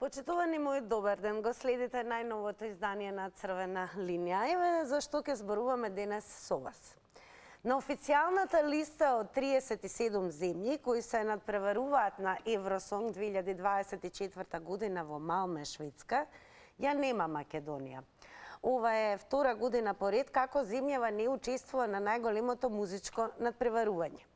Почитувани мој добар ден, го следите најновото издание на Црвена линија. Еве зашто ќе зборуваме денес со вас. На официјалната листа од 37 земји кои се надпреваруваат на Евросонг 2024 година во Малме, Шведска, ја нема Македонија. Ова е втора година поред како земјава не учествува на најголемото музичко надпреварување.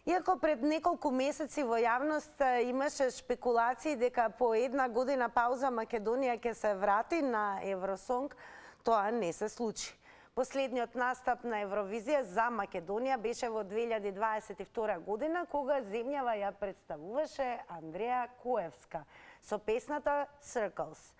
Иако пред неколку месеци во јавност имаше шпекулации дека по една година пауза Македонија ќе се врати на Евросонг, тоа не се случи. Последниот настап на Евровизија за Македонија беше во 2022 година, кога земјава ја представуваше Андреја Коевска со песната Circles.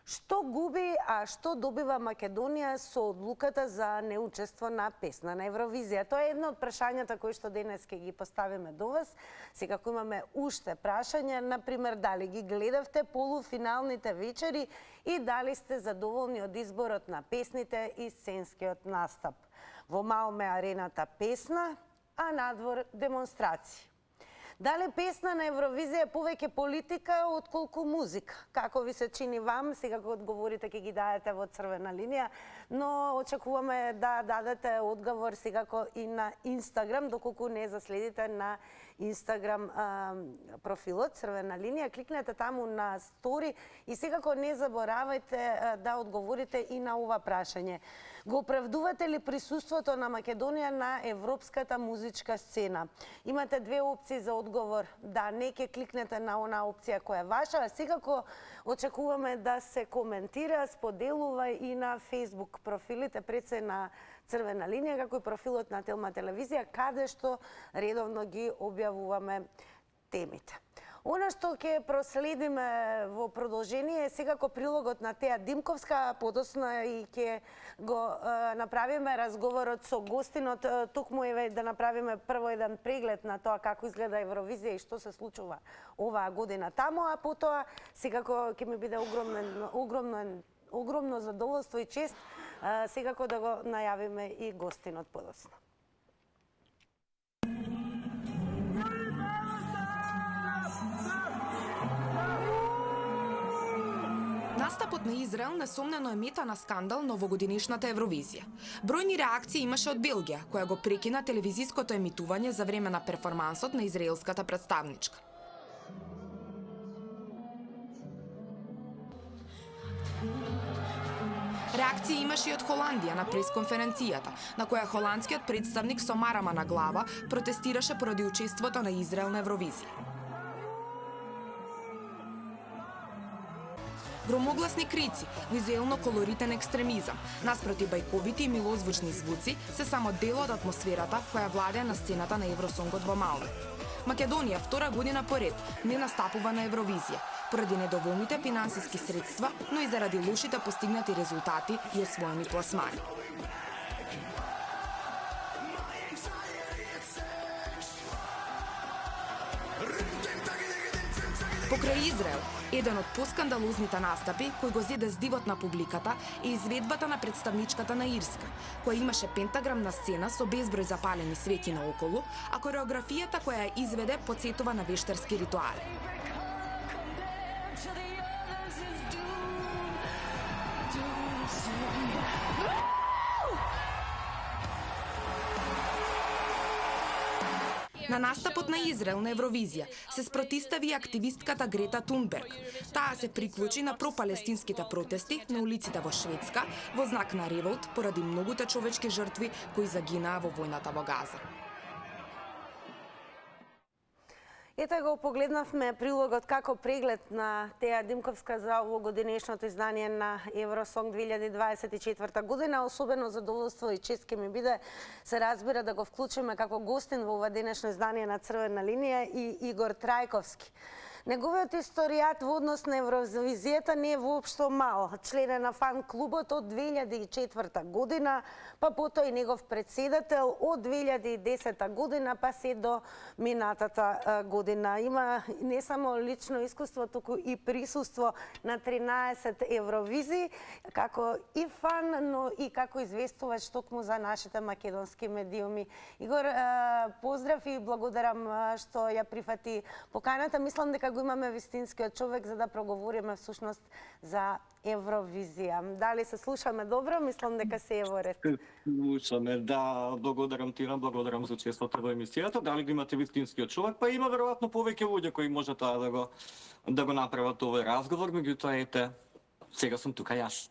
Што губи, а што добива Македонија со одлуката за неучество на песна на Евровизија? Тоа е едно од прашањата кои што денес ќе ги поставиме до вас. Секако имаме уште прашања, например, дали ги гледавте полуфиналните вечери и дали сте задоволни од изборот на песните и сценскиот настап. Во Малме арената песна, а надвор демонстрации. Дали песна на Евровизија е повеќе политика отколку музика? Како ви се чини вам? Сега кога одговорите ќе ги дадете во Црвена линија, но очекуваме да дадете одговор секако и на Инстаграм, доколку не заследите на Инстаграм профилот Црвена линија, кликнете таму на стори и секако не заборавајте да одговорите и на ова прашање. Го оправдувате ли присуството на Македонија на европската музичка сцена? Имате две опции за одговор. Да, не ќе кликнете на она опција која е ваша, а секако очекуваме да се коментира, споделува и на Facebook профилите пред се на Црвена линија, како и профилот на Телма телевизија, каде што редовно ги објавуваме темите. Она што ќе проследиме во продолжение е секако прилогот на Теја Димковска, подоцна и ќе го направиме разговорот со гостинот, токму еве да направиме прво еден преглед на тоа како изгледа Евровизија и што се случува оваа година таму, а потоа секако ќе ми биде огромно задоволство и чест секако да го најавиме и гостинот подоцна. Настапот на Израел несомнено е мета на скандал на овогодинешната Евровизија. Бројни реакции имаше од Белгија, која го прекина телевизиското емитување за време на перформансот на израелската представничка. Реакција имаше и од Холандија на пресконференцијата, на која холандскиот представник со марама на глава протестираше поради учеството на Израел на Евровизија. Громогласни крици, визуелно колоритен екстремизам, наспроти бајковити и милозвучни звуци се само дел од атмосферата која владее на сцената на Евросонгот во Малме. Македонија втора година поред не настапува на Евровизија, поради недоволните финансиски средства, но и заради лошите постигнати резултати и освоени пласмани. Покрај Израел, еден од поскандалозните настапи кој го зеде здивот на публиката е изведбата на представничката на Ирска, која имаше пентаграмна сцена со безброј запалени свеќи наоколу, а кореографијата која ја изведе потсетува на вештарски ритуали. На настапот на Израел на Евровизија се спротистави активистката Грета Тунберг. Таа се приклучи на пропалестинските протести на улиците во Шведска во знак на револт поради многуте човечки жртви кои загинаа во војната во Газа. Ете го погледнавме прилогот како преглед на Теја Димковска за овогодинешното издание на Евросонг 2024 година. Особено задоволство и чест ке ми биде, се разбира, да го вклучиме како гостин во ова денешно издание на Црвена линија и Игор Трајковски. Неговиот историјат во однос на Евровизијата не е воопшто мал. Член е на фан клубот од 2004 година, па потоа и негов председател од 2010 година, па се до минатата година. Има не само лично искуство, туку и присуство на 13 Евровизии, како и фан, но и како известувач токму за нашите македонски медиуми. Игор, поздрав и благодарам што ја прифати поканата. Мислам дека го имаме вистинскиот човек за да проговориме всушност за Евровизија. Дали се слушаме добро? Мислам дека се е во ред. Слушаме, да, благодарам ти, благодарам за учеството во емисијата. Дали го имате вистинскиот човек? Па има веројатно повеќе луѓе кои може тоа да го направат овој разговор, меѓутоа ете, сега сум тука јас.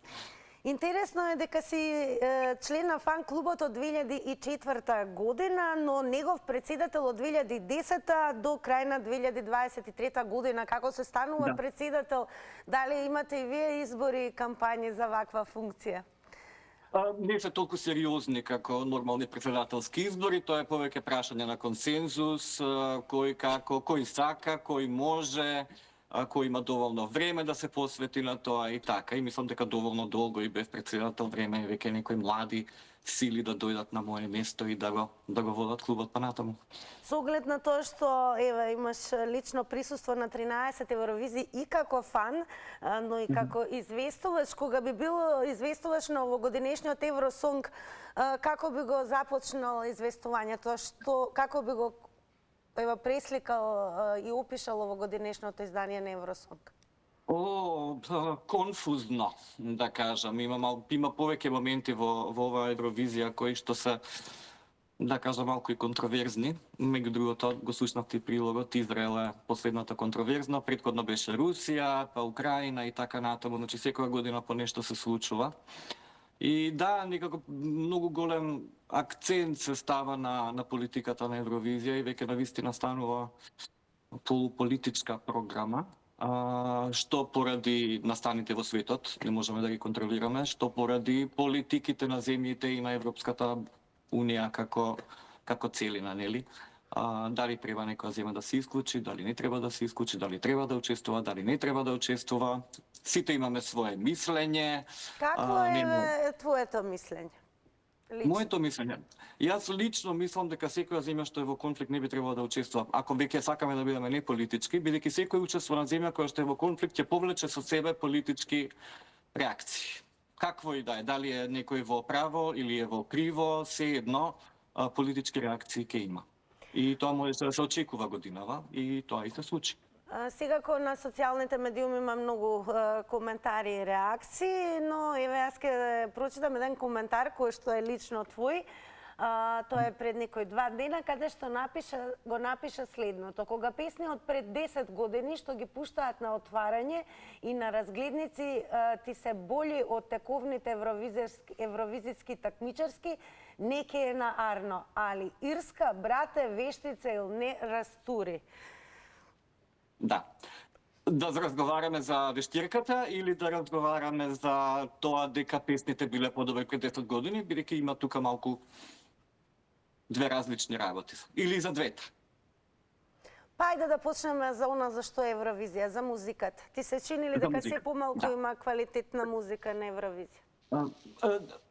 Интересно е дека си член на фан клубот од 2004 година, но негов председател од 2010 до крај на 2023 година. Како се станува председател? Дали имате и вие избори и кампањи за ваква функција? Не се толку сериозни како нормални председателски избори, тоа е повеќе прашање на консензус, кој како, кој сака, кој може, кој има доволно време да се посвети на тоа и така. И мислам дека доволно долго и без председател време е веќе некои млади сили да дојдат на моје место и да го водат клубот понатаму. Со оглед на тоа што имаш лично присуство на 13 Евровизии и како фан, но и како известувач, кога би било известувач на овогодинешниот Евросонг, како би го започнал известувањето, како би го пресликал и опишал овогодинешното издание на Евросонг? Конфузно, да кажам. Има повеќе моменти во оваа Евровизија кои што се, да кажам, малку и контроверзни. Меѓу другото, го слушнавте прилогот, Израел е последната контроверзна, претходно беше Русија, па Украина и така натаму, значи секоја година по нешто се случува. И да, некако многу голем акцент се става на политиката на Евровизија и веќе навистина станува полуполитичка програма, што поради настаните во светот, не можеме да ги контролираме, што поради политиките на земјите и на Европската Унија како целина, нели? Дали треба некоја земја да се исклучи, дали не треба да се исклучи, дали треба да учествува, дали не треба да учествува. Сите имаме свое мислење. Како е твоето мислење? Моето мислење? Јас лично мислам дека секоја земја што е во конфликт не би требало да учествува. Ако веќе сакаме да бидеме неполитички, бидејќи секој учествува на земја која што е во конфликт ќе повлече со себе политички реакции. Какво и да е, дали е некој во право или е во криво, се едно политички реакции ќе има. И тоа може да се очекува годинава и тоа и се случи. Секако на социјалните медиуми има многу коментари и реакции, но еве јас ќе прочитам еден коментар кој што е лично твој. Тоа е пред некои 2 дена, каде што го напиша следното. Кога песни од пред 10 години што ги пуштаат на отварање и на разгледници ти се боли од тековните евровизијски такмичарски, не ке е на Арно, али Ирска, брате, вештица или не растури. Да. Да разговараме за вештирката или да разговараме за тоа дека песните биле подобри пред 10 години, бидејќи има тука малку две различни работи. Или за двете? Па ајде да почнеме за она за што е Евровизија, за музиката. Ти се чини ли дека се помалку има квалитетна музика на Евровизија?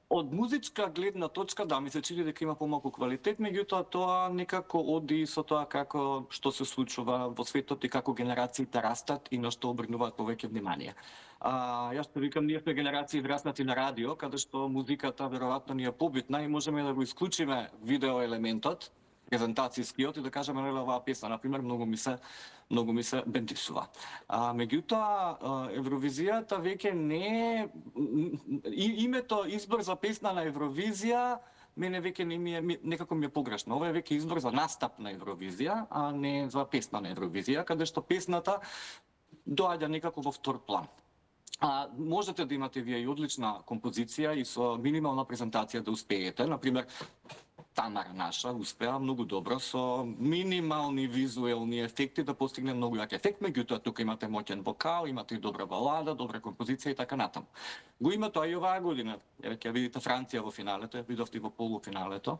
Од музичка гледна точка, да, ми се чини дека има помалку квалитет, меѓутоа тоа некако оди со тоа како што се случува во светот и како генерациите растат и на што обрнуваат повеќе внимание. Јас што викам, ние сме генерации враснати на радио, каде што музиката веројатно ни е побитна и можеме да го исклучиме видео елементот, презентацијскиот и да кажеме нели оваа песна на пример многу ми се бендисува. Меѓутоа Евровизијата веќе не е името избор за песна на Евровизија, мене веќе не ми е некако ми е погрешно. Ова е веќе избор за настап на Евровизија, а не за песна на Евровизија, каде што песната доаѓа некако во втор план. Можете да имате вие и одлична композиција и со минимална презентација да успеете. Например, Тамара наша успеа многу добро со минимални визуелни ефекти да постигне многу јак ефект, меѓутоа тука имате моќен вокал, имате и добра балада, добра композиција и така натаму. Го има тоа и оваа година. Еве ќе видите Франција во финалето, видовте во полуфиналето.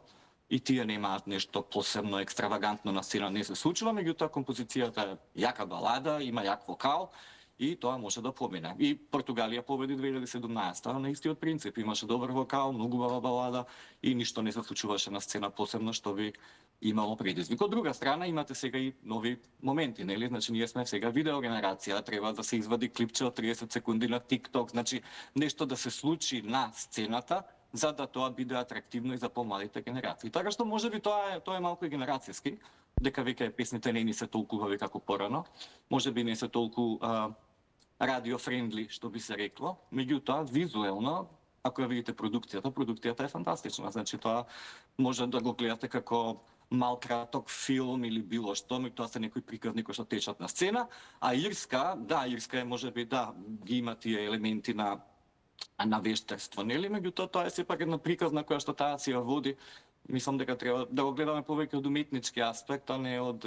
И тие немаат нешто посебно екстравагантно на сцена, не се случува, меѓутоа композицијата е јака балада, има јак вокал и тоа може да помине. И Португалија победи 2017 на истиот принцип, имаше добар вокал, многу убава балада и ништо не се случуваше на сцена посебно што би имало предизвик. Од друга страна имате сега и нови моменти, нели? Значи ние сме сега видео генерација, треба да се извади клипче од 30 секунди на TikTok, значи нешто да се случи на сцената за да тоа биде атрактивно и за помладите генерации. Така што можеби тоа е малку и генерацијски, дека веќе песните не ни се толку убави како порано, можеби не се толку радио-френдли, што би се рекло, меѓутоа, визуелно, ако ја видите продукцијата е фантастична. Значи, тоа може да го гледате како мал краток филм или било што, но тоа се некои приказни кои што течат на сцена, а Ирска е можеби ги има тие елементи на вештерство, нели? Меѓутоа тоа е сепак една приказна која што таа си ја води. Мислам дека треба да го гледаме повеќе од уметнички аспект, а не од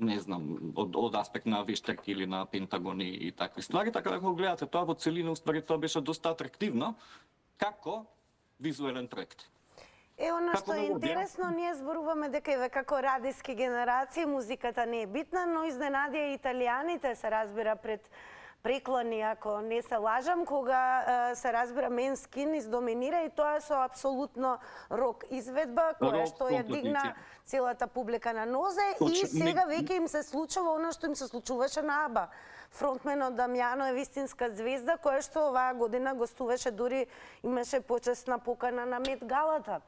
не знам, од аспект на вештерки или на пентагони и такви ствари, така да го гледате тоа во целина, уствари тоа беше доста атрактивно како визуелен проект. Она што е интересно, ние зборуваме дека и како радиски генерации музиката не е битна, но изненадија италијаните, се разбира, пред преклани, ако не се лажам, кога се разбира Мен Скин издоминира и тоа со апсолутно рок изведба, која што ја дигна целата публика на нозе и сега веќе им се случува она што им се случуваше на Аба. Фронтменот Дамјано е вистинска звезда, која што оваа година гостуваше, дури имаше почесна покана на Мет Галата.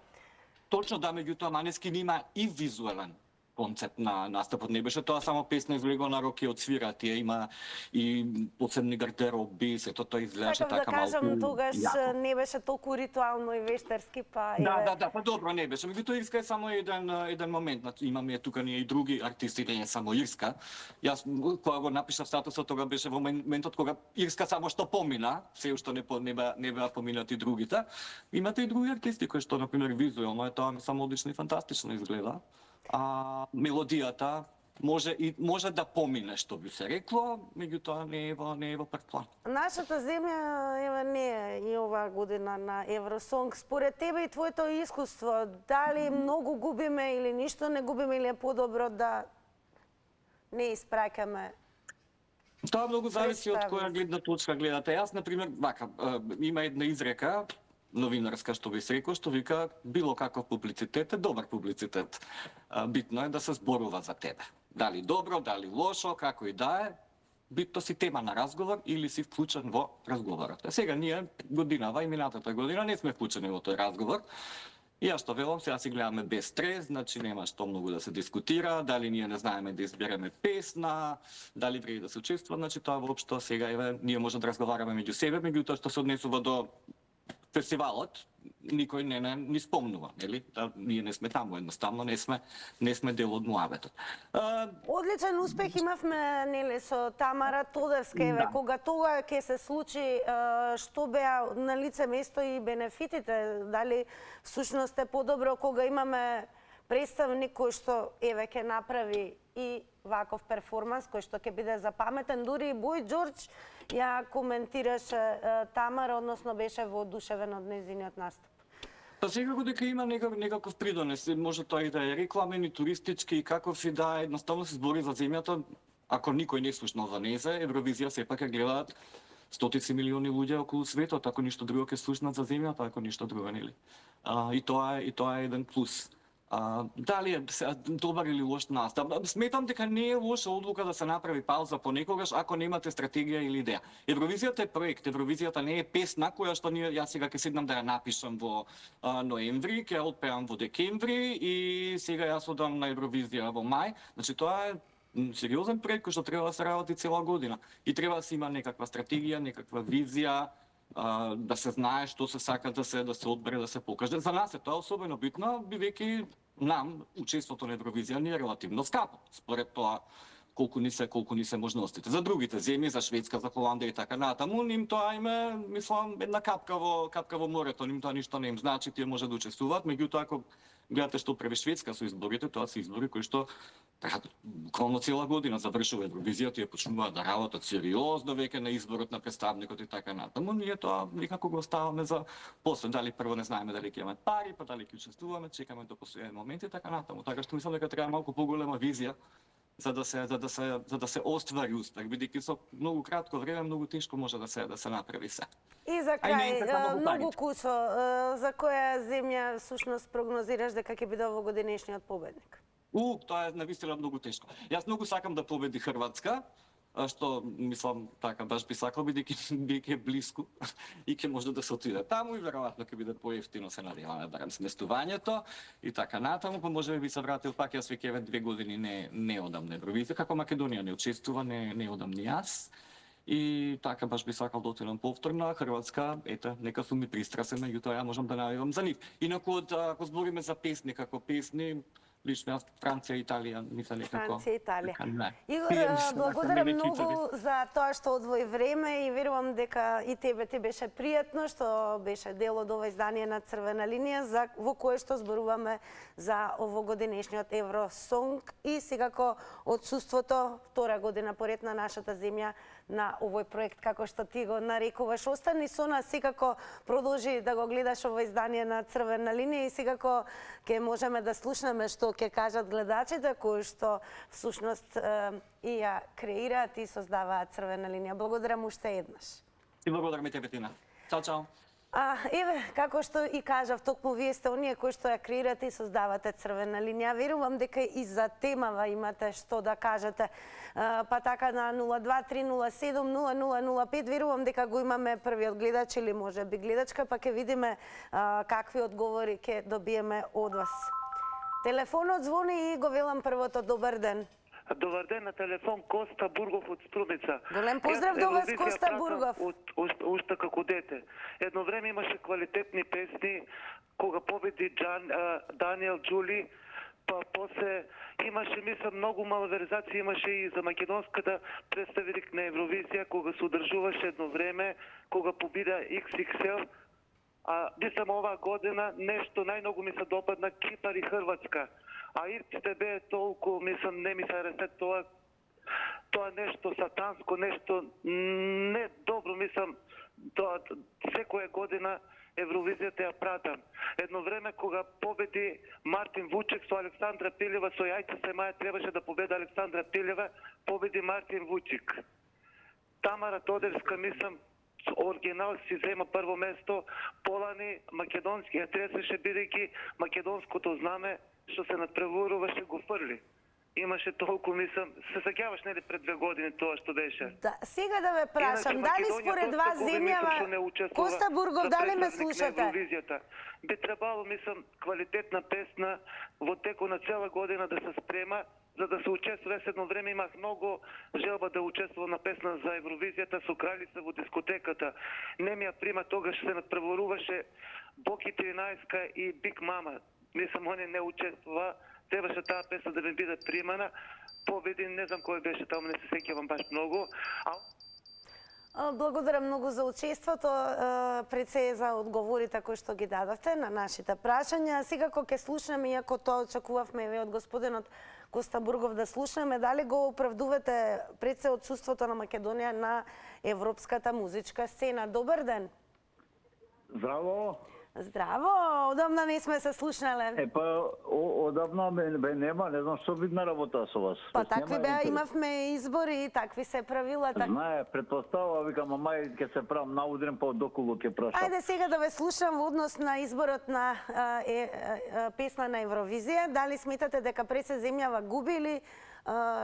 Точно меѓутоа Манескин има и визуелен концепт на настапот. Не беше тоа само песна излего на роки од свира, тие има и посебни гардероби, сето тоа изгледаше така малку. Да кажам, тогаш не беше толку ритуално и вештерски, па па добро не беше. Меѓутоа Ирска е само еден момент. Значи имаме тука ние и други артисти, не само Ирска. Јас кога го напишав статусот, тога беше во моментот кога Ирска само што помина, се уште не беа поминати другите. Имате и други артисти кои што на пример визуелно е тоа само одлично и фантастично изгледа. А мелодијата може да помине, што би се рекло, меѓутоа не е во прв план. Нашата земја не е и оваа година на Евросонг. Според тебе и твоето искуство, дали многу губиме или ништо не губиме, или е подобро да не испраќаме? Тоа многу зависи од која гледна точка гледате. Јас, например, има една изрека новинарска, што би се рекол, што вика било каков публицитет е добар публицитет. Битно е да се зборува за тебе. Дали добро, дали лошо, како и да е, битно си тема на разговор или си вклучен во разговорот. Сега ние годинава и минатата година не сме вклучени во тој разговор. И јас што велам, сега си гледаме без стрес, значи нема што многу да се дискутира, дали ние не знаеме да избереме песна, дали вреди да се учествува, значи тоа воопшто сега ние може да разговараме меѓу себе, меѓутоа што се однесува до фестивалот, никој не ни спомнува, нели? Ние не сме таму, едноставно не сме дел од муабетот. Одличен успех имавме, нели, со Тамара Тодевска, кога тоа ќе се случи, што беа на лице место и бенефитите, дали всушност е подобро кога имаме представник кој што ќе направи и ваков перформанс кој што ќе биде запаметен, дури и Бој Ѓорѓ ја коментираше Тамара, односно беше воодушевен од нејзиниот настап. Па секако дека има некаков придонес, може тоа и да е рекламен и туристички, и каков и да едноставно се збори за земјата. Ако никој не слушнал за незе, Евровизија сепак ја гледаат стотици милиони луѓе околу светот, ако ништо друго ќе слушнат за земјата, ако ништо друго, нели? И тоа е еден плюс. Дали е добар или лош настап? Сметам дека не е лоша одлука да се направи пауза понекогаш ако немате стратегија или идеја. Евровизијата е проект, Евровизијата не е песна која што јас сега ќе седнам да ја напишам во ноември, ќе ја отпеам во декември и сега јас одам на Евровизија во мај. Значи тоа е сериозен проект кој што треба да се работи цела година и треба да се има некаква стратегија, некаква визија, да се знае што се сака да се одбере, да се покаже. За нас е тоа особено битно, бидејќи нам учеството на Евровизија ни е релативно скапо, според тоа колку ни се можностите. За другите земји, за Шведска, за Холандија и така натаму, ним тоа име, мислам, една капка во морето, ним тоа ништо не им значи, тие може да учествуваат, меѓутоа ако гледате што прави Шведска со изборите, тоа се избори кои што буквално цела година завршува Евровизија, тие почнуваат да работат сериозно веќе на изборот на представникот и така натаму. Ние тоа никако го оставаме за после, дали прво не знаеме дали ќе имаме пари, па дали ќе учествуваме, чекаме до последен момент и така натаму. Така што мислам дека треба малку поголема визија за да се оствари успех, бидејќи со многу кратко време многу тешко може да се направи се. И за крај, многу кусо, за која земја всушност прогнозираш дека ќе биде овогодинешниот победник? Тоа е навистина многу тешко. Јас многу сакам да победи Хрватска, што мислам така баш би сакал бидејќи е блиску и ќе може да се отиде таму и веројатно ќе биде поевтино, се надеваме, барем сместувањето и така натаму, па можеби би се вратил пак. Јас веќе 2 години не одам на Евровизија, како Македонија не учествува, не одам ни јас. И така баш би сакал да отидам повторно, Хрватска, ете, нека сум ми пристрасен, меѓутоа ја можам да навивам за нив. Инаку ако збориме за песни, како песни, лично јас Франција, Италија, мисля некако. Франција, Италија. Игор, благодарам многу за тоа што одвои време и верувам дека и тебе ти беше пријатно што беше дел од ова издание на Црвена линија во кое што зборуваме за овогодинешниот Евросонг и секако отсуството втора година поред на нашата земја на овој проект, како што ти го нарекуваш. Остани со нас, секако продолжи да го гледаш ова издание на Црвена линија и секако ќе можеме да слушнеме што ќе кажат гледачите, кои што всушност и ја креираат и создаваат Црвена линија. Благодарам уште еднаш. И благодарам и тебе, Тина. Чао, чао. Еве, како што и кажав, токму вие сте оние кои што ја креирате и создавате Црвена линија. Верувам дека и за темава имате што да кажете. Па така на 023070005 верувам дека го имаме првиот гледач или може би гледачка, па ќе видиме какви одговори ќе добиеме од вас. Телефонот звони и го велам првото добар ден. Добар ден, на телефон Коста Бургов од Струмица. Голем поздрав до вас, Коста Бургов. Уште како дете. Едно време имаше квалитетни песни, кога победи Даниел Джули, па после имаше, мислам, многу малверзации имаше и за македонската представителка на Евровизија, кога се одржуваше едно време, кога победа XXL. Мислам, оваа година нешто најмногу ми се допадна Кипар и Хрватска. А ирците бе толку, мислам, не ми се хареса тоа нешто сатанско, нешто не добро, мислам, тоа секоја година Евровизијата ја пратам. Едно време кога победи Мартин Вучик со Александра Пилева, со Јајца Семаја требаше да победа Александра Пилева, победи Мартин Вучик. Тамара Тодерска, мислам, оригинал си зема прво место, Полани македонски ја тресеше бидејќи македонското знаме што се надпреваруваше го фрли. Имаше толку, мислам, се сеќаваш нели пред 2 години тоа што беше. Да, сега да ве прашам, дали според вас земјава Коста Бургов, дали ме слушате? Би требало, мислам, квалитетна песна во теку на цела година да се спрема, за да се учествува. Едно време имах многу желба да учествувам на песна за Евровизијата со Кралица во дискотеката. Не ми ја прима, тогаш се надпреваруваше Боки 13 и Биг Мама. Мислам, они не учествува. Требаше таа песна да ми биде примана. Победи, не знам кој беше таму, не се сеќавам баш многу. Благодарам многу за учеството, пред се за одговорите кои што ги дадовте на нашите прашања. Секако ќе слушнеме, иако тоа очекувавме од господинот Коста Бургов да слушнеме, дали го оправдувате пред се отсуството на Македонија на европската музичка сцена. Добар ден. Здраво. Здраво, одамна не сме се слушнале. Одавна бе нема, не знам што видна работа со вас. Па такви беа, имавме избори и такви се правилата. Знае, предпостава, викам, мај ќе се правам наудрен, па одоколу ќе прашам. Ајде сега да ве слушам во однос на изборот на песна на Евровизија. Дали сметате дека пред се земјава губи или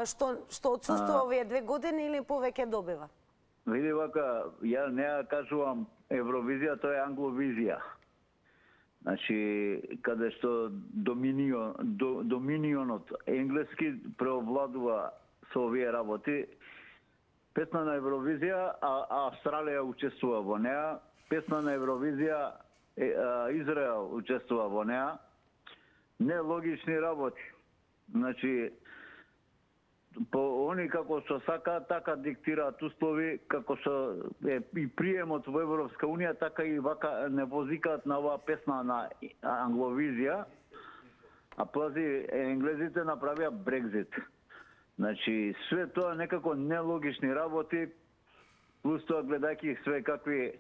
што отсуствува овие 2 години или повеќе добива? Види вака, ја не ја кажувам Евровизија, тоа е Англовизија. Значи, каде што доминионот енглески преовладува со овие работи. Песна на Евровизија, Австралија учествува во неа. Песна на Евровизија, Израел учествува во неа. Нелогични работи. Значи, по они како што сакаат, така диктираат услови, како што е и приемот во Европска Унија, така и вака не возикаат на оваа песна на Англовизија. А пази, енглезите направија Брекзит. Значи, све тоа некако нелогични работи, плюс тоа гледајќи све какви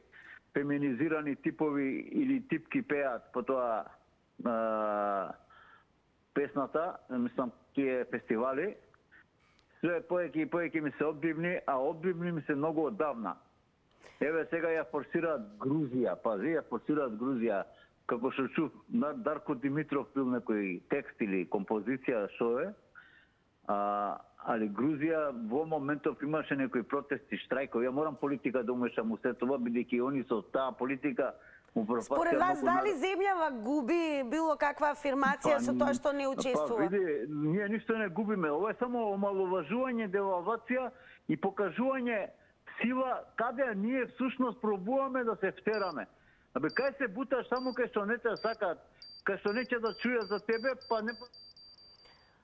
феминизирани типови или типки пеат по тоа песната, мислам, тие фестивали. Све поеќе и поеќе ми се обдивни, а обдивни ми се многу оддавна. Еве сега ја форсираат Грузија, пази, ја форсираат Грузија. Како што чув, Дарко Димитров бил некој текст или композиција, што е. али Грузија во моментов имаше некои протести, штрајкови. Ја морам политика да умешам у сето това, бидејќи они со таа политика му пропастија. Според вас, дали земјава губи било каква афирмација со тоа што не учествува? Па види, ние ништо не губиме. Ова е само омаловажување, девалвација и покажување сила каде ние всушност пробуваме да се втераме. Абе, кај се буташ само кај што не те сакаат, кај што неќе да чујат за тебе, па не...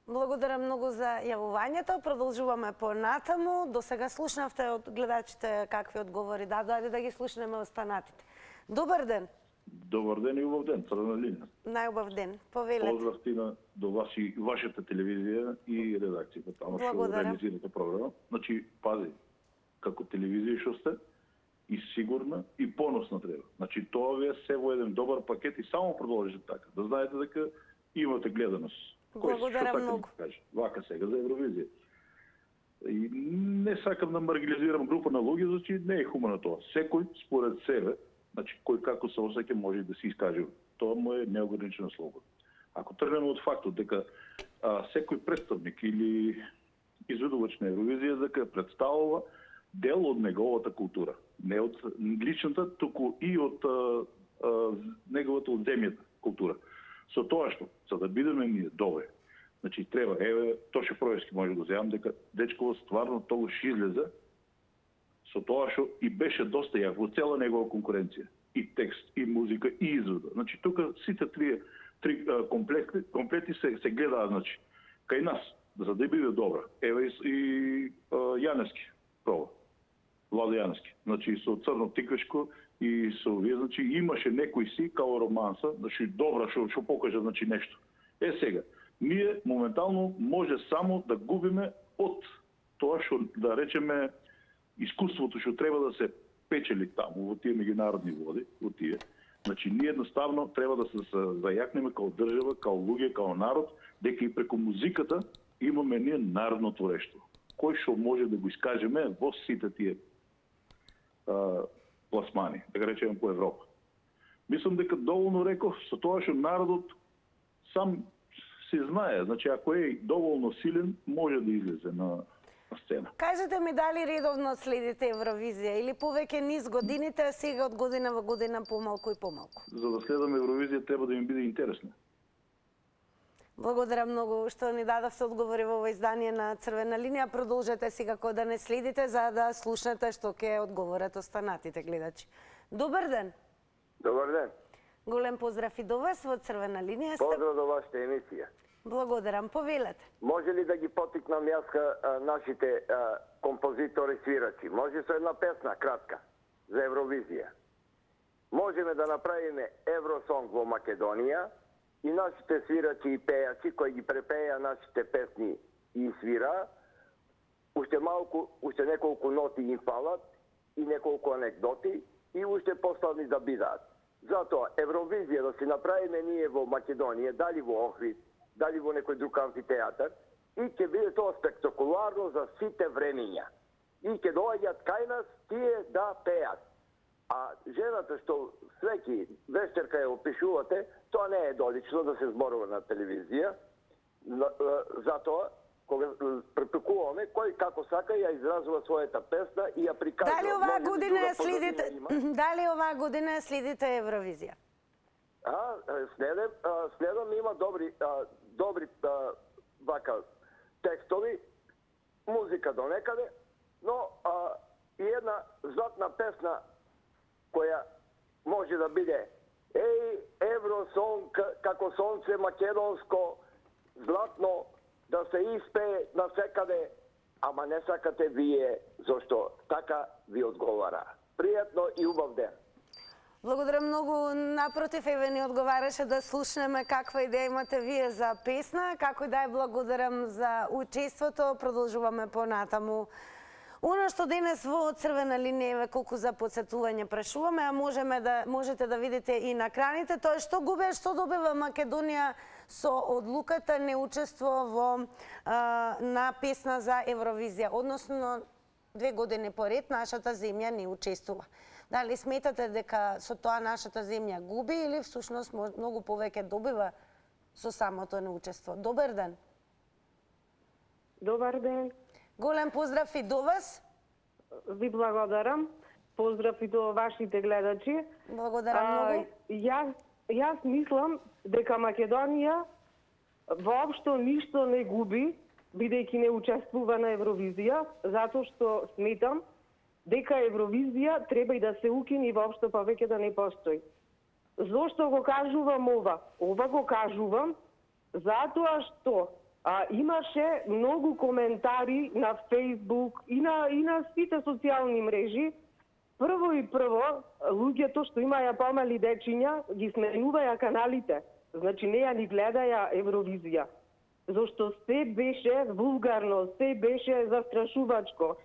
Благодарам многу за јавувањето. Продолжуваме понатаму. До сега слушнавте од гледачите какви одговори дадоа, да ги слушнеме останатите. Добар ден. Добар ден и убав ден, Црвена линија. Најубав ден. Повелете. Поздравти до вашата телевизија и редакцијата таму што реализирате програма. Значи, пази, како телевизија што сте, и сигурна и поносна треба. Значи, тоа ви е се во еден добар пакет и само продолжите така. Да знаете дека имате гледаност. Благодарам многу. Вака сега за Евровизија. И не сакам да маргинализирам група на луѓе, значи не е хумано тоа. Секој според себе, значи кој како се осеќа може да се искаже. Тоа му е неограничена слобода. Ако тргнеме од фактот дека секој представник или изведувач на Евровизија дека представува дел од неговата култура, не од личната, туку и од неговата од земјата култура. Со тоа што, за да бидеме ние добри, значи треба, еве, Тоше Проевски може да земам дека дечково стварно тогаш излезе со тоа што и беше доста јак во цела негова конкуренција. И текст, и музика, и извода. Значи тука сите три комплети се гледаат, значи, кај нас, за да биде добра. Еве и Јаневски проба. Владо Јаневски. Значи со Црно Тиквешко и со овие, значи имаше некои си као романса, значи добра што покажа, значи нешто. Сега, ние моментално може само да губиме од тоа што да речеме искуството што треба да се печели таму во тие меѓународни води, во тие. Значи ние едноставно треба да се зајакнеме као држава, као луѓе, као народ, дека и преку музиката имаме ние народно творештво, кој што може да го искажеме во сите тие пласмани, да го речеме по Европа. Мислам дека доволно реков со тоа што народот сам се знае, значи ако е доволно силен, може да излезе на сцена. Кажете ми дали редовно следите Евровизија или повеќе низ годините, а сега од година во година помалку и помалку? За да следам Евровизија треба да ми биде интересно. Благодарам многу што ни дадовте одговори во ова издание на Црвена линија. Продолжете секако да не следите за да слушнете што ќе одговорат останатите гледачи. Добар ден. Добар ден. Голем поздрав и до вас во Црвена линија. Поздрав до вашата емисија. Благодарам, повелете. Може ли да ги потикнам јас нашите композитори свирачи? Може со една песна кратка за Евровизија. Можеме да направиме Евросонг во Македонија и нашите свирачи и пејачи кои ги препеја нашите песни и свира, уште неколку ноти им фалат и неколку анекдоти и уште поставни да бидаат. Затоа Евровизија да се направиме ние во Македонија, дали во Охрид, дали во некој друг амфитеатар, и ќе биде тоа спектакуларно за сите времиња. И ќе доаѓаат кај нас тие да пеат. А жената што свеки вечерка ја опишувате, тоа не е долично да се зборува на телевизија. Затоа, кога препекуваме, кој како сака ја изразува својата песна и ја приказува. Дали оваа година следите? Дали оваа година следите Евровизија? Следам, има добри вака текстови, музика до некаде, но и една златна песна која може да биде Евросонг како сонце македонско, златно, да се испее навсекаде, ама не сакате вие, зашто така ви одговара. Пријатно и убав ден. Благодарам многу. Напротив, еве ни одговараше да слушнеме каква идеја имате вие за песна. Како и да е, благодарам за учеството. Продолжуваме понатаму. Оно што денес во Црвена линија е колку за подсетување прашуваме, а можете да видите и на краните, тоа што губи, што добива Македонија со одлуката не учество на песна за Евровизија, односно 2 години поред нашата земја не учествува. Дали сметате дека со тоа нашата земја губи или всушност многу повеќе добива со самото неучество? Добар ден. Добар ден. Голем поздрав и до вас. Ви благодарам. Поздрав и до вашите гледачи. Благодарам многу. Јас мислам дека Македонија воопшто ништо не губи, бидејќи не учествува на Евровизија, затоа што сметам дека Евровизија треба и да се укине и воопшто повеќе да не постои. Зошто го кажувам ова? Ова го кажувам затоа што имаше многу коментари на Фейсбук и на сите социјални мрежи. Прво и прво, луѓето што имаја помали дечиња ги сменуваја каналите. Значи не ја ни гледаја Евровизија. Зашто се беше вулгарно, се беше застрашувачко.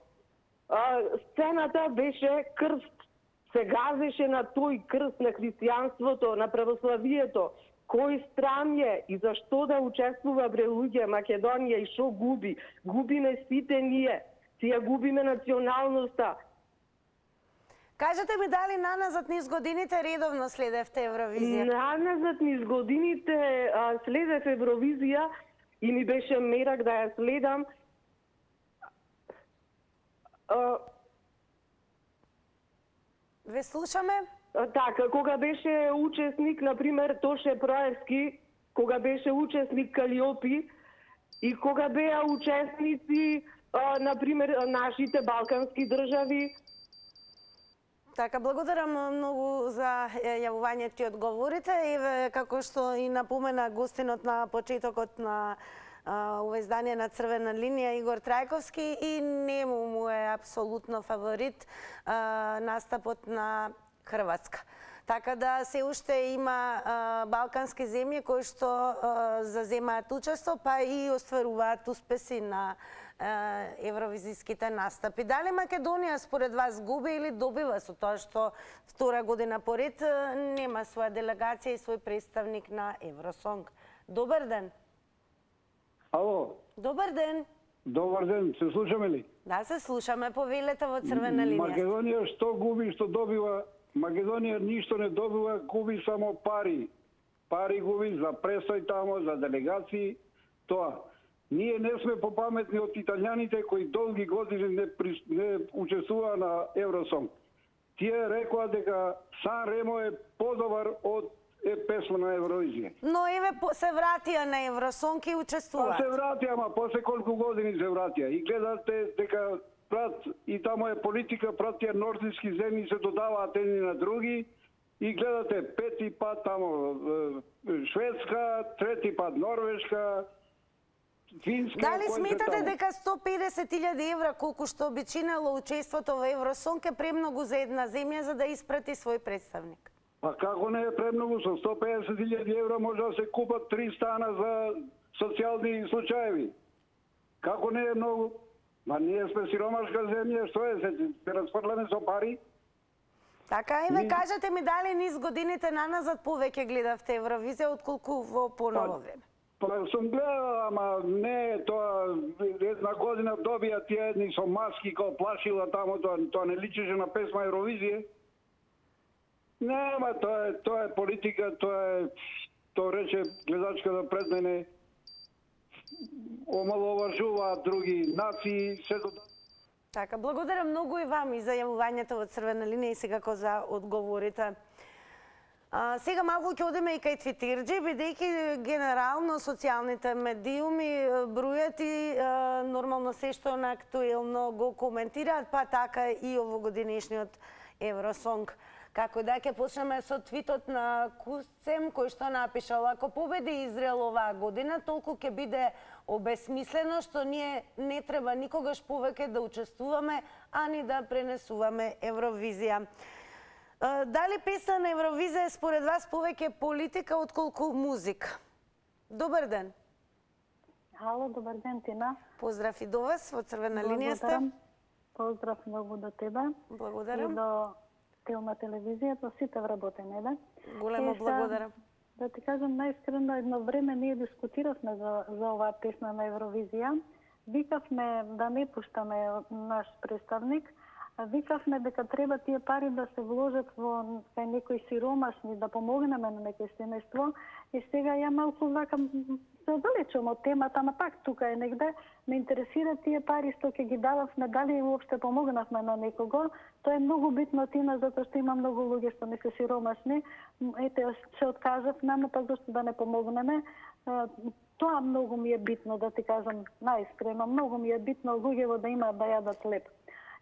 Сцената беше крст. Се газеше на тој крст на христијанството, на православието. Кој стран е и зашто да учествува бре луѓе Македонија и шо губи? Губиме сите ние. Си ја губиме националноста. Кажете ми дали наназад низ годините редовно следевте Евровизија? Наназад низ годините следев Евровизија и ми беше мерак да ја следам. Ве слушаме? Така, кога беше учесник, например, Тоше Проевски, кога беше учесник Калиопи и кога беа учесници, например, нашите балкански држави. Така, благодарам многу за јавувањето и одговорите. Еве, како што и напомена гостинот на почетокот на ова издание на Црвена линија, Игор Трајковски, и нему му е апсолутно фаворит настапот на Хрватска. Така да се уште има балкански земји кои што заземаат учество, па и остваруваат успеси на евровизиските настапи. Дали Македонија според вас губи или добива со тоа што втора година поред нема своја делегација и свој представник на Евросонг? Добар ден. Ало. Добар ден. Добар ден, се слушаме ли? Да, се слушаме, повелете во Црвена линија. Македонија што губи, што добива? Македонија ништо не добива, губи само пари. Пари губи за престој тамо, за делегации, тоа. Ние не сме попаметни од италијаните кои долги години не учествуваа на Евросонг. Тие рекоа дека Сан Ремо е подобар од песма на Евровизија. Но еве се вратија на Евросонг и учествуваат. Се вратија, ама после колку години се вратија. И гледате дека и тамо е политика, тие нордиски земји се додаваат едни на други и гледате пети пат тамо Шведска, трети пат Норвешка, Финска. Дали сметате дека 150.000 евра, колку што би чинело учеството во Евросонг, е премногу за една земја за да испрати свој представник? Па како не е премногу? Со 150.000 евра може да се купат 3 стана за социјални случаеви. Како не е многу? Ма ние сме сиромашка земја, што е, се расфрламе со пари? Така, еве, кажете ми дали низ годините наназад повеќе гледавте Евровизија отколку во поново време? Па сум гледал, ама не тоа, една година добија тие едни со маски кој плашила тамо, тоа не личеше на песма Евровизија. Не, ама тоа е политика, тоа рече гледачката пред мене, омаловажуваат други нации, се додава. Така, благодарам многу и вам и за јавувањето во Црвена линија и секако за одговорите. Сега малку ќе одиме и кај твитерџи, бидејќи генерално социјалните медиуми бројат и нормално се што на актуелно го коментираат, па така и овогодинешниот Евросонг. Како да ќе почнеме со твитот на Кусцем, кој што напишал: ако победи Израел оваа година, толку ќе биде обесмислено што ние не треба никогаш повеќе да учествуваме, ани да пренесуваме Евровизија. Дали песна на Евровизија е според вас повеќе политика отколку музика? Добар ден. Ало, добар ден, Тина. Поздрав и до вас, во Црвена линија сте. Поздрав многу до тебе. Благодарам. И до Телма телевизија, до сите вработени, да? Големо благодарам. Да ти кажам најискрено, едно време ние дискутиравме за оваа песна на Евровизија. Викавме да не пуштаме наш представник, викавме дека треба тие пари да се вложат во кај некои сиромашни, да помогнеме на некој семејство. И сега ја малку вака се оддалечувам од темата, ама пак тука е негде. Ме интересира тие пари што ќе ги дававме, дали уопште помогнавме на некого. Тоа е многу битно, Тина, затоа што има многу луѓе што не се сиромашни. Ете, се откажав нам, па зашто да не помогнеме. Тоа многу ми е битно, да ти кажам наискрено. Многу ми е битно луѓево да имаат да јадат хлеб.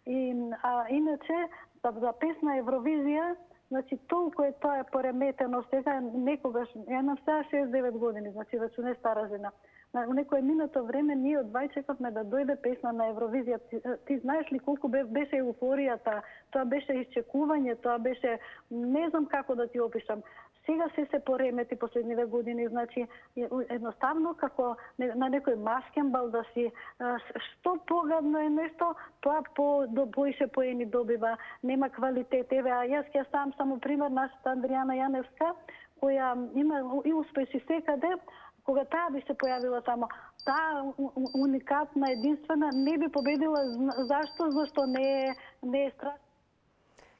Иначе, за песна Евровизија, значи толку е тоа пореметено сега, некогаш, ја имам сега 69 години, значи веќе не стара жена. На некое минато време ние одвај чекавме да дојде песна на Евровизија. Ти знаеш ли колку беше еуфоријата, тоа беше исчекување, тоа беше, не знам како да ти опишам. Сега се поремети последниве години, значи едноставно како на некој маскенбал да си што погадно е нешто, тоа поише поени добива, нема квалитет. Еве, а јас ќе ставам само пример нашата Андријана Јаневска, која има и успеши секаде. Кога таа би се појавила тамо, таа уникатна, единствена, не би победила. Зашто? Зашто не е страшно.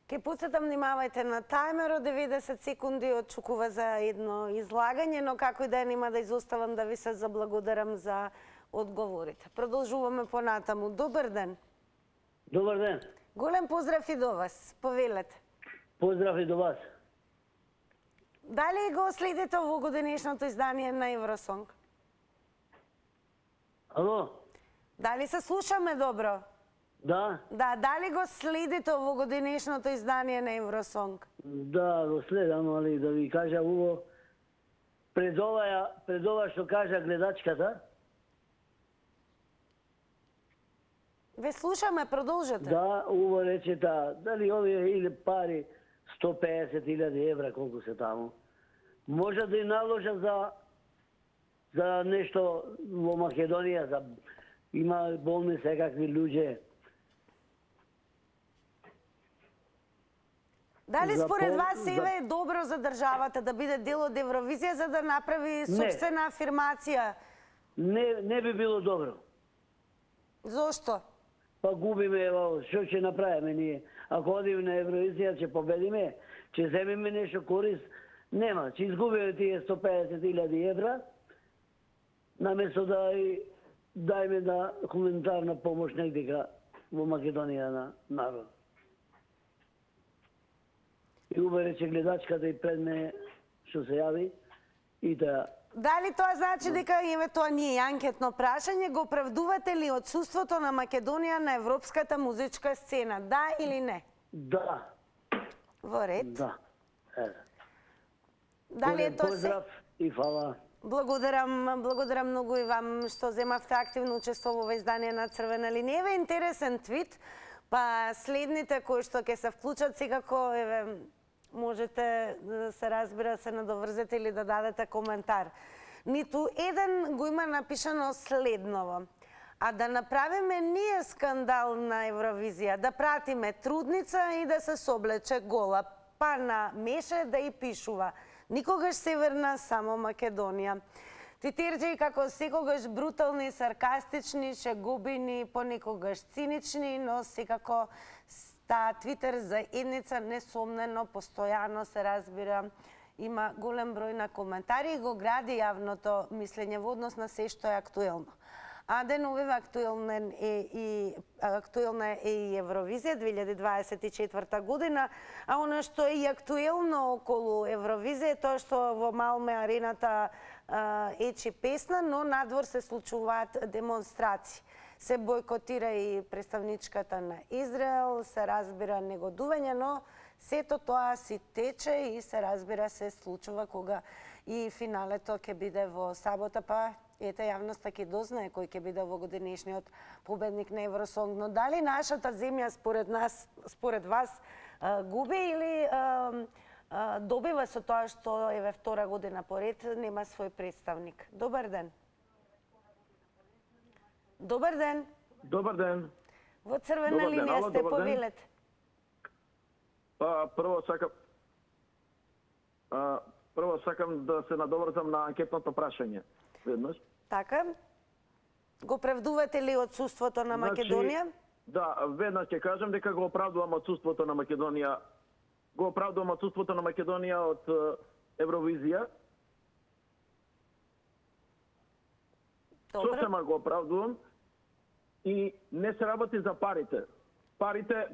Ке подсетам, внимавајте на тајмерот, 90 секунди очекува за едно излагање, но како и да нема да изоставам да ви се заблагодарам за одговорите. Продолжуваме понатаму. Добар ден. Добар ден. Голем поздрав и до вас. Повелете. Поздрав и до вас. Дали го следите овогодинешното издание на Евросонг? Ало? Дали се слушаме добро? Да. Да, дали го следите овогодинешното издание на Евросонг? Да, го следам, али да ви кажа уво, пред ова што кажа гледачката. Ве слушаме, продолжете. Да, уво рече дали овие или пари 150.000 евра, колку се таму, може да и наложат за нешто во Македонија, има болни секакви луѓе. Дали според вас еве е добро за државата да биде дел од Евровизија за да направи собствена афирмација? Не би било добро. Зошто? Па губиме, што ќе направиме ние? Ако одиме на Евровизија, ќе победиме, ќе земеме нешто корист. Нема, ќе изгубиме тие 150.000 евра, наместо да дајме на хуманитарна помош негдека во Македонија на народ. И уберече гледачката и пред мене што се јави и да... Дали тоа значи дека тоа не е анкетно прашање, го оправдувате ли отсуството на Македонија на европската музичка сцена? Да или не? Да. Во ред. Да. Дали е тоа се? Поздрав и фала. Благодарам многу и вам што земавте активно учество во издание на Црвена линија. Еве интересен твит, па следните кои што ќе се вклучат секако, еве, можете да се разбира, се надоврзете или да дадете коментар. Ниту еден го има напишано следново. А да направиме ние скандал на Евровизија, да пратиме трудница и да се соблече гола, па на Меше да и пишува. Никогаш Северна, само Македонија. Титерџи како секогаш брутални, саркастични, шегубини, понекогаш цинични, но секако Твитер заедница несомнено, постојано се разбира, има голем број на коментари и го гради јавното мислење во однос на се што е актуелно. А деновиве актуелна е и Евровизија 2024 година, а она што е и актуелно околу Евровизија е тоа што во Малме арената ечи песна, но надвор се случуваат демонстрации. Се бойкотира и представничката на Израел, се разбира негодување, но сето тоа си тече и се разбира се случува кога и финалето ќе биде во сабота, па ете јавноста ќе дознае кој ќе биде овогодинешниот победник на Евросонг. Но дали нашата земја според вас губи или добива со тоа што еве втора година поред нема свој представник? Добар ден. Добар ден. Добар ден. Во Црвена линија сте, повелете. Прво сакам да се надоврзам на анкетното прашање. Веднаш. Така. Го оправдувате ли отсуството на Македонија? Да, веднаш ќе кажам дека го оправдувам отсуството на Македонија. Го оправдувам отсуството на Македонија од Евровизија. Сосема го оправдувам. И не се работи за парите.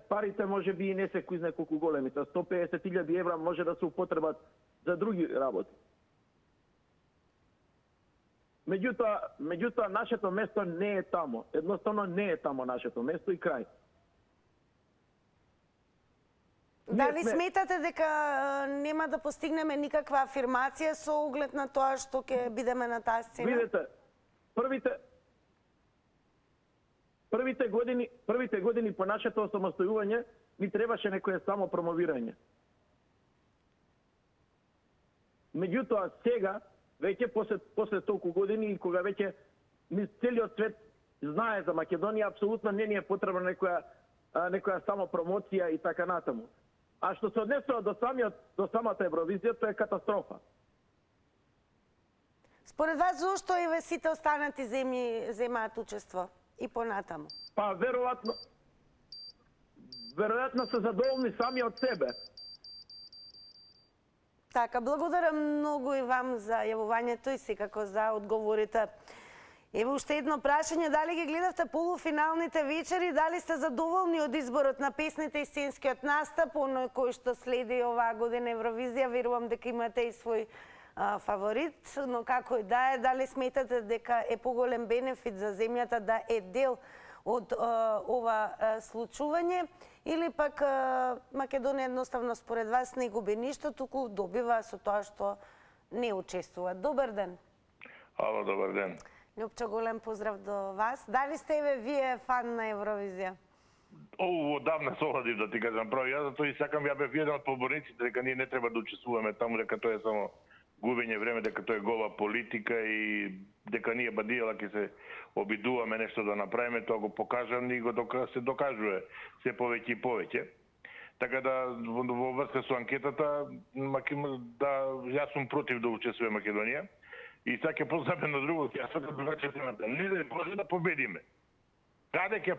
Парите може би и не се кој знае колку големите. 150.000 евра може да се употребат за други работи. Меѓутоа, нашето место не е тамо. Едноставно не е тамо нашето место и крај. Дали сметате дека нема да постигнеме никаква афирмација со оглед на тоа што ќе бидеме на таа сцена? Видете, првите години по нашето осамостојување ни требаше некое само промовирање. Меѓутоа сега, веќе после толку години и кога веќе целиот свет знае за Македонија, апсолутно не ни е потребна некоја само промоција и така натаму. А што се однесува до самата Евровизија, тоа е катастрофа. Според вас, зошто и сите останати земји земаат учество и понатаму? Па, веројатно се задоволни сами од себе. Така, благодарам многу и вам за јавувањето и секако за одговорите. Ево уште едно прашање, дали ги гледавте полуфиналните вечери, дали сте задоволни од изборот на песните и сценскиот настап, оној кој што следи оваа година Евровизија, верувам дека имате и свој фаворит, но како и да е, дали сметате дека е поголем бенефит за земјата да е дел од ова случување, или пак Македонија едноставно според вас не губи ништо, туку добива со тоа што не учествува. Добар ден. Ало, добар ден. Љупчо, голем поздрав до вас. Дали сте вие фан на Евровизија? Одавна се оладив да ти кажам право. Јас затоа и сакам, ја бев еден од поборниците дека ние не треба да учествуваме таму, дека тоа е само губење време, дека тоа е гола политика и дека ние бадијала ќе се обидуваме нешто да направиме, тоа го покажам и се докажува се повеќе и повеќе. Така да во врска со анкетата, јас сум против да учествува Македонија. И сега ќе познаме на друго, ја сакам другаче темата. Не да може да победиме. Каде ќе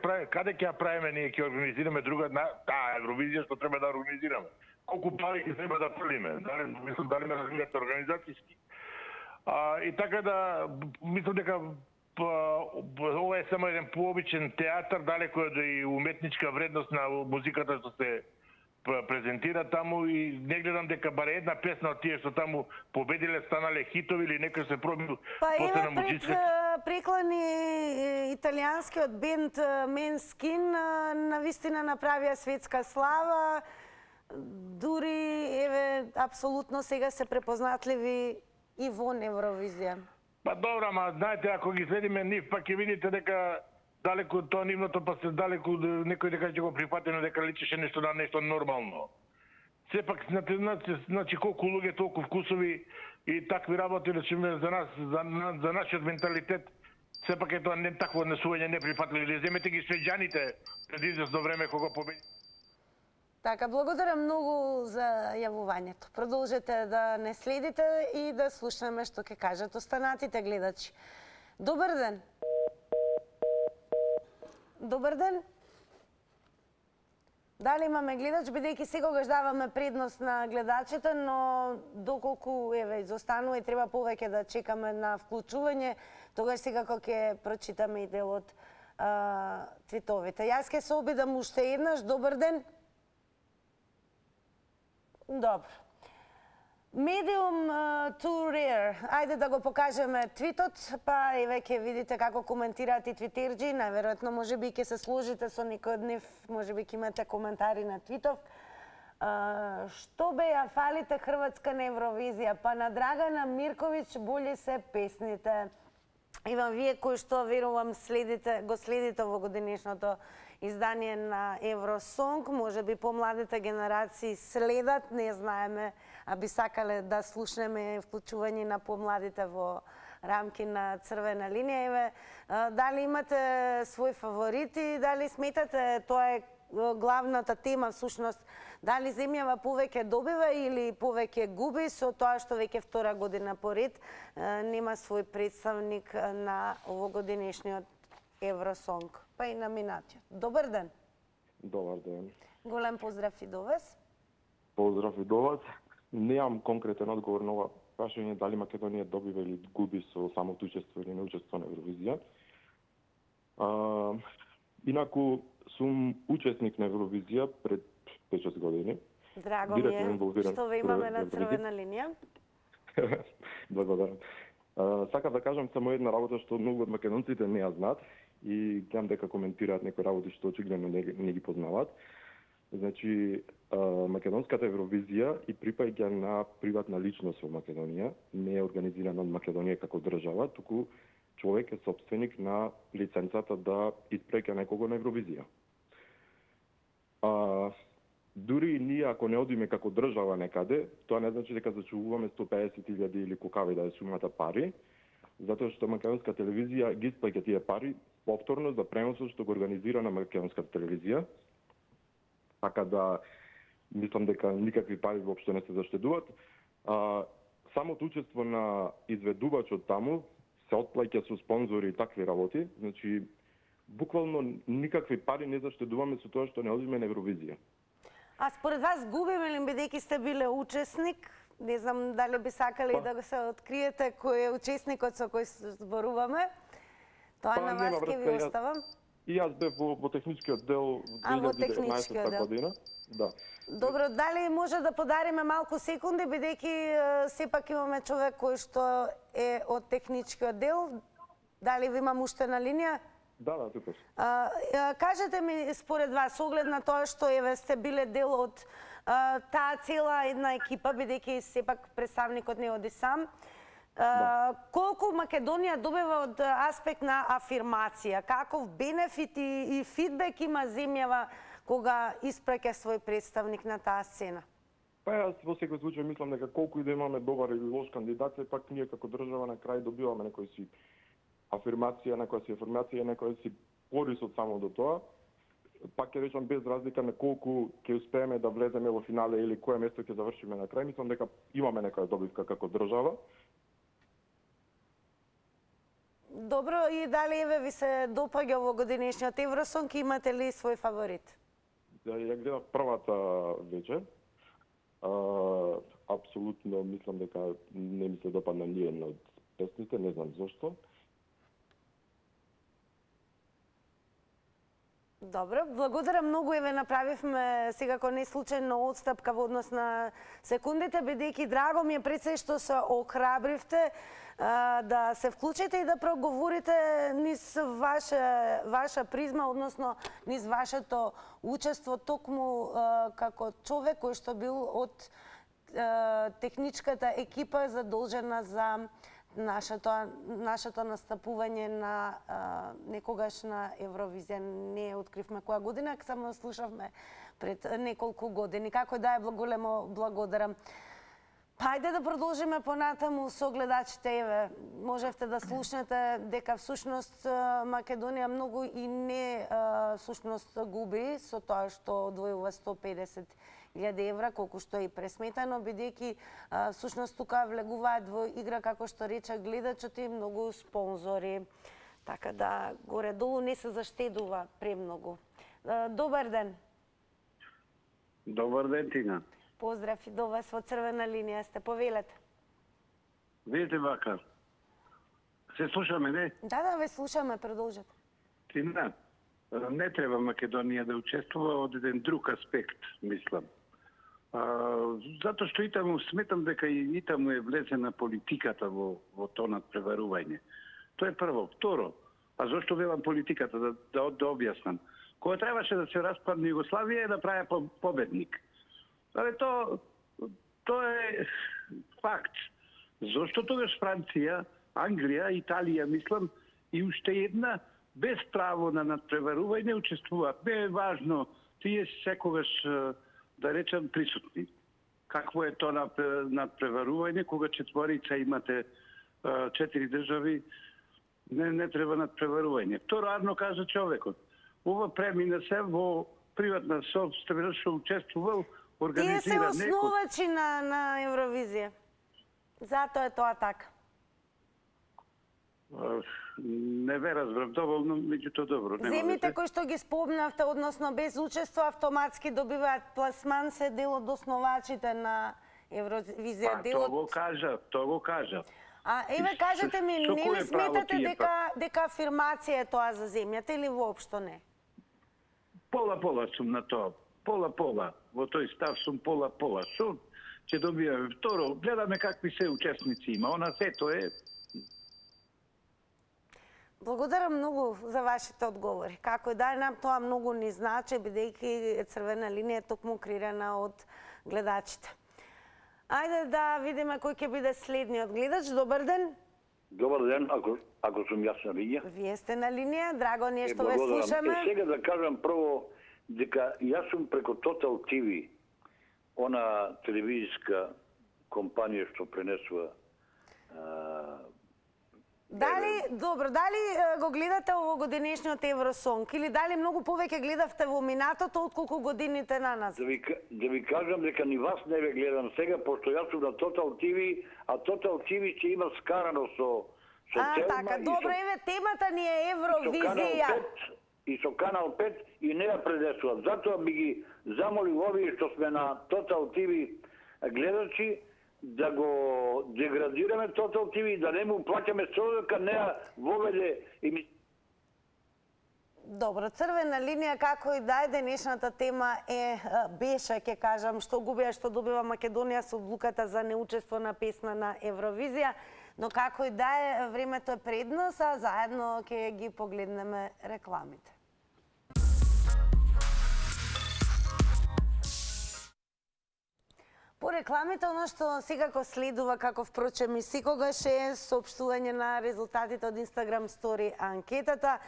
ја правиме, ние ќе организираме друга таа Евровизија што треба да организираме. Колку пари ќе треба да фрлиме? Дали ме разбирате организацијски? И така да мислам дека ова е само еден пообичен театар, далеко е да и уметничка вредност на музиката што се презентира таму и не гледам дека баре една песна од тие што таму победиле станале хитови или некој се пробил после на музичка. Преклани италијанскиот бенд Менскин навистина направија светска слава. Дури еве апсолутно сега се препознатливи и вон Евровизија. Па добро, ама знаете, ако ги следиме нив, пак ќе видите дека далеку тоа нивното, па се далеку некој дека ќе го прифати, но дека личеше нешто на нешто нормално. Сепак, значи колку луѓе, толку вкусови и такви работи, за нас, за нашиот менталитет, сепак е тоа не такво однесување неприфатливо. Земете ги швеđаните пред известно време кога победи. Така, благодарам многу за јавувањето. Продолжете да не следите и да слушаме што ќе кажат останатите гледачи. Добар ден. Добар ден. Дали имаме гледач, бидејќи секогаш даваме предност на гледачите, но доколку изостанува и треба повеќе да чекаме на вклучување, тогаш секако ќе прочитаме и дел од твитовите. Јас ќе се обидам уште еднаш. Добар ден. Добро. Medium to rare. Ајде да го покажеме твитот, па и веќе видите како коментираат и твитерџи. Најверојатно можеби ќе се сложите со некој од нив, можеби ќе имате коментари на твитов. Што бе ја фалите Хрватска на Евровизија? Па на Драгана Мирковиќ боље се песните. Иван, вие кои што верувам го следите овогодинешното издание на Евросонг, може би помладите генерации следат, не знаеме, а би сакале да слушнеме вклучување на помладите во рамки на црвена линија. Дали имате свој фаворити, дали сметате тоа е главната тема всушност, дали земјава повеќе добива или повеќе губи со тоа што веќе втора година поред нема свој представник на овогодинешниот Евросонг, па и на минатиот. Добар ден. Добар ден. Голем поздрав и до вас. Поздрав и до вас. Немам конкретен одговор на ова прашање дали Македонија добива или губи со самото учество или неучество на Евровизија. Инаку сум учесник на Евровизија пред 5-6 години. Драго ми е што ве имаме на црвена линија. Благодарам. Сакав да кажам само една работа што многу од македонците не ја знаат и гледам дека коментираат некои работи што очигледно не ги познаваат. Значи, македонската Евровизија и припаѓа на приватна личност во Македонија, не е организирана од Македонија како држава, туку човек е собственик на лиценцата да испреќа некого на Евровизија. Дури и ние ако не одиме како држава некаде, тоа не значи дека зачувуваме 150.000 или колкава да е сумата пари, затоа што македонска телевизија ги исплаќа тие пари повторно за преносот што го организира на македонската телевизија. Така да мислам дека никакви пари воопшто не се заштедуваат. Самото учество на изведувачот таму се отплаќа со спонзори и такви работи, значи буквално никакви пари не заштедуваме со тоа што не одиме на Евровизија. А според вас губиме ли бидејќи сте биле учесник? Не знам дали би сакали да се откриете кој е учесникот со кој зборуваме. Тоа на вас ќе ви оставам. И јас бев во техничкиот дел во 2019 година. Да. Добро, дали може да подариме малку секунди, бидејќи сепак имаме човек кој што е од техничкиот дел. Дали ви имам уште на линија? Да, тука. Кажете ми, според вас, оглед на тоа што еве сте биле дел од таа цела една екипа, бидејќи сепак представникот не оди сам, колку Македонија добива од аспект на афирмација? Каков бенефит и фидбек има земјава кога испраќа свој представник на таа сцена? Па јас во секој случај мислам дека колку и да имаме добар или лош кандидат, пак ние како држава на крај добиваме некој си афирмација, некоја си афирмација, некоја си корис од самото тоа. Пак ќе речам без разлика на колку ќе успееме да влеземе во финале или кое место ќе завршиме на крај, мислам дека имаме некоја добивка како држава. Добро, и дали еве ви се допаѓа во годинешниот Евросонг, имате ли свој фаворит? Ја гледав првата вечер. Апсолутно мислам дека не ми се допадна ни една од песните, не знам зошто. Добро, благодарам многу, еве направивме секако не случајно одстапка во однос на секундите, бидејќи драго ми е пред се што се охрабривте да се вклучите и да проговорите низ ваша призма, односно низ вашето учество токму како човек кој што бил од техничката екипа задолжена за нашето настапување на некогаш на Евровизија. Не откривме која година, само слушавме пред неколку години. Како да е, големо благодарам. Хајде да продолжиме понатаму со гледачите. Еве, можевте да слушнете дека всушност Македонија многу и не всушност губи со тоа што одвојува 150.000 евра, колку што е и пресметано, бидејќи всушност тука влегуваат во игра, како што рече гледачот, и многу спонзори. Така да горе-долу не се заштедува премногу. Добар ден. Добар ден, Тина. Поздрав и до вас во црвена линија сте, повелете. Видите вака. Се слушаме, не? Да, ве слушаме, продолжете. Тина, не треба Македонија да учествува од еден друг аспект, мислам. Затоа што и таму сметам дека и таму е влезена политиката во тоа надпреварување. Тоа е прво. Второ, а зошто велам политиката, да објаснам. Кога требаше да се распадне Југославија, да прави победник. Але тоа е факт. Зошто тогаш Франција, Англија, Италија, мислам, и уште една без право на надпреварување учествуваат. Не е важно, тие секогаш, да речам, присутни. Какво е тоа надпреварување, кога четворица имате 4 држави, не треба надпреварување. Второ, арно кажа човекот. Ова премина се во приватна собственост што учествувал, организира некој. Тие се основачи на Евровизија. Затоа е тоа така. Не ве разбрав доволно, меѓутоа добро. Земите кои што ги спомнавте, односно без учество, автоматски добиваат пласман, се дел од основачите на Евровизија Тоа го кажа. Еве, кажете ми, не ли сметате дека афирмација е тоа за земјата или воопшто не? Пола-пола сум на тоа. Пола-пола. Во тој став сум пола-пола. Што ќе добијаме? Второ, гледаме какви се учесници има. Она сето е... Благодарам многу за вашите одговори. Како и да е, нам тоа многу ни значи, бидејќи Црвена линија е токму креирана од гледачите. Ајде да видиме кој ќе биде следниот гледач. Добар ден. Добар ден, ако сум јас на линија. Вие сте на линија, драго ние што ве слушаме. Сега да кажам прво дека јас сум преко Total TV, она телевизиска компанија што пренесува дали го гледате овогодинешниот Евросонг или дали многу повеќе гледавте во минатото отколку годините наназад? Да ви кажам дека ни вас не ве гледам сега, пошто јас сум на Total TV, а Total TV ќе има скарано со Телма. Така, добро, еве темата ни е Евровизија. И со Канал 5 и не ја предесуват. Затоа би ги замолил овие што сме на Total TV гледачи да го деградираме Total TV и да не му плаќаме со дека не ја воведе Добро, Црвена линија, како и да е, денешната тема беше, ќе кажам, што губија, што добива Македонија со одлуката за неучество на песна на Евровизија, но како и да е, времето е пред нас, а заедно ќе ги погледнеме рекламите. По рекламите, оно што секако следува, како впрочем и секогаш е соопштување на резултатите од Instagram Story анкетата.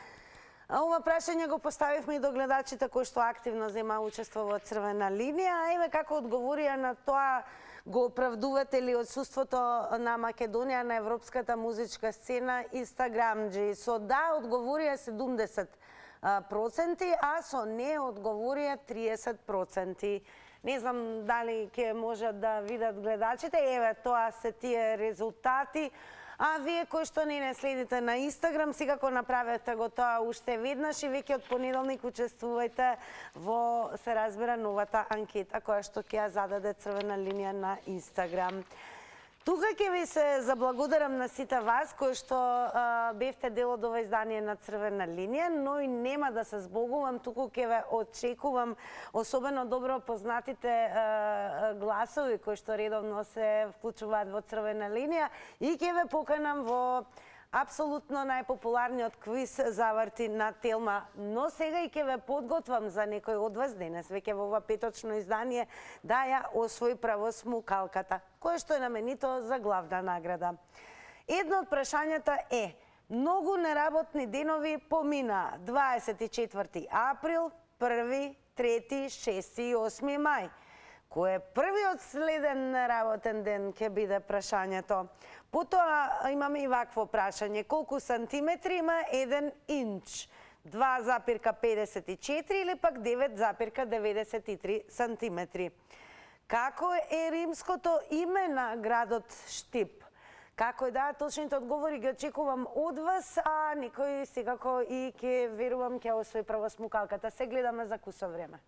Ова прашање го поставивме и до гледачите кои што активно зема учество во Црвена линија. Еве како одговорија на тоа, го оправдувате ли отсуството на Македонија на европската музичка сцена инстаграмџи? Со да одговорија 70%, а со не одговорија 30%. Не знам дали ќе можат да видат гледачите. Еве, тоа се тие резултати. А вие кои што не следите на Инстаграм, секако направете го тоа уште веднаш и веќе од понеделник учествувајте во, се разбира, новата анкета која што ќе ја зададе Црвена линија на Инстаграм. Тука ќе ви се заблагодарам на сите вас кои што бевте дел од ова издание на Црвена линија, но и нема да се збогувам, туку ќе ве очекувам особено добро познатите гласови кои што редовно се вклучуваат во Црвена линија и ќе ве поканам во апсолутно најпопуларниот квиз заврти на Телма. Но сега и ќе ве подготвам за некој од вас денес, веќе во ова петочно издание, да ја освои право смукалката, кое што е наменито за главна награда. Едно од прашањата е: многу неработни денови помина 24 април, 1, 3, 6 и 8 мај. Кој е првиот следен неработен ден ќе биде прашањето. Потоа имаме и вакво прашање: колку сантиметри има 1 инч? 2,54 или пак 9,93 сантиметри. Како е римското име на градот Штип? Како и да, точните одговори ги очекувам од вас, а некој секако и ќе верувам ќе освои право смукалката. Се гледаме за кусо време.